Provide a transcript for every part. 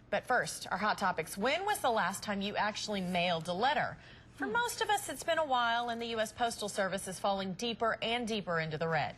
But first, our hot topics. When was the last time you actually mailed a letter? For most of us, it's been a while, and the U.S. Postal Service is falling deeper and deeper into the red.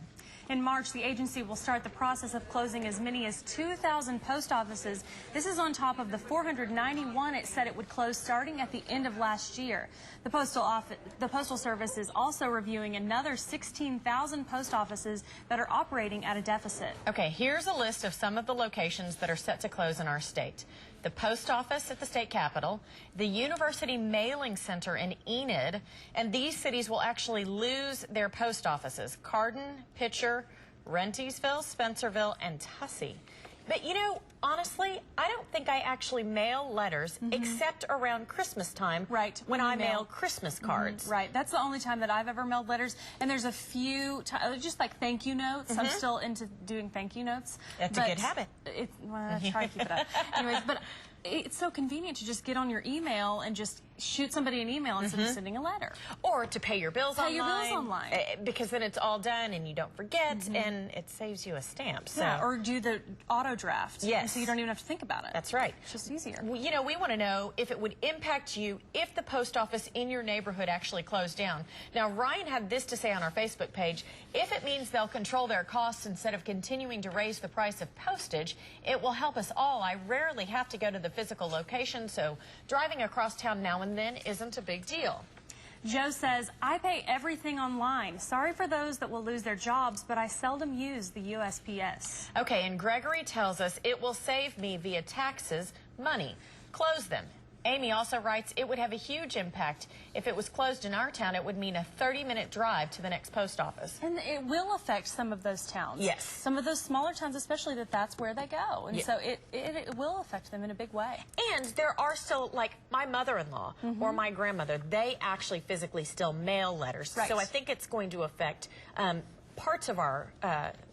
In March, the agency will start the process of closing as many as 2,000 post offices. This is on top of the 491 it said it would close starting at the end of last year. The Postal Service is also reviewing another 16,000 post offices that are operating at a deficit. Okay, here's a list of some of the locations that are set to close in our state. The post office at the state capitol, the University Mailing Center in Enid, and these cities will actually lose their post offices: Cardin, Pitcher, Rentisville, Spencerville, and Tussey. But you know, honestly, I don't think I actually mail letters except around Christmas time, right? When I mail Christmas cards. Right, that's the only time that I've ever mailed letters. And there's a few, just like thank you notes. I'm still into doing thank you notes. That's a good habit. Well, I try to keep it up. Anyways, but it's so convenient to just get on your email and just shoot somebody an email instead of sending a letter. Or to pay your bills online. Pay your bills online. Because then it's all done and you don't forget, and it saves you a stamp. So. Yeah, or do the auto draft. Yes. So you don't even have to think about it. That's right. It's just easier. Well, you know, we want to know if it would impact you if the post office in your neighborhood actually closed down. Now, Ryan had this to say on our Facebook page: if it means they'll control their costs instead of continuing to raise the price of postage, it will help us all. I rarely have to go to the physical location, so driving across town now and then isn't a big deal. Joe says, I pay everything online. Sorry for those that will lose their jobs, but I seldom use the USPS. Okay, and Gregory tells us it will save me via taxes money. Close them. Amy also writes, it would have a huge impact. If it was closed in our town, it would mean a 30-minute drive to the next post office. And it will affect some of those towns. Yes. Some of those smaller towns, especially, that's where they go. And so it will affect them in a big way. And there are still, like my mother-in-law or my grandmother, they actually physically still mail letters. Right. So I think it's going to affect parts of our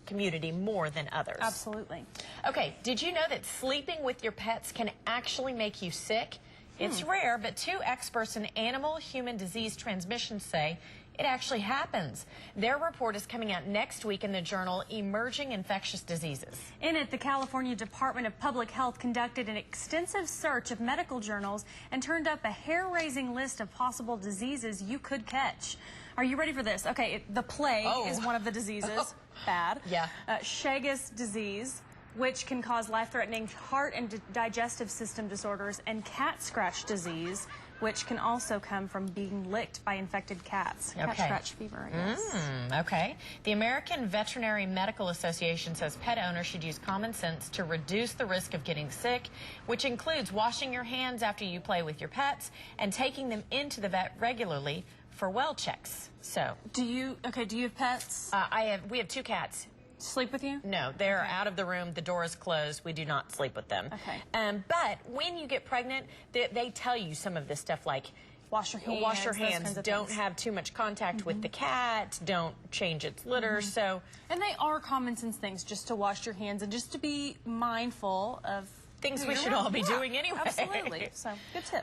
community more than others. Absolutely. Okay, did you know that sleeping with your pets can actually make you sick? It's rare, but two experts in animal-human disease transmission say it actually happens. Their report is coming out next week in the journal Emerging Infectious Diseases. In it, the California Department of Public Health conducted an extensive search of medical journals and turned up a hair-raising list of possible diseases you could catch. Are you ready for this? Okay, the plague is one of the diseases. Bad. Yeah. Chagas disease, which can cause life-threatening heart and digestive system disorders, and cat scratch disease, which can also come from being licked by infected cats. Cat scratch fever, I guess. Okay. The American Veterinary Medical Association says pet owners should use common sense to reduce the risk of getting sick, which includes washing your hands after you play with your pets and taking them into the vet regularly for well checks. So, do you have pets? We have two cats. Sleep with you? No, they're out of the room. The door is closed. We do not sleep with them. Okay. But when you get pregnant, they tell you some of this stuff, like wash your hands. Wash your hands. Don't have too much contact with the cat. Don't change its litter. So, and they are common sense things, just to wash your hands and just to be mindful of things we should all be doing anyway. Absolutely. So, good tip.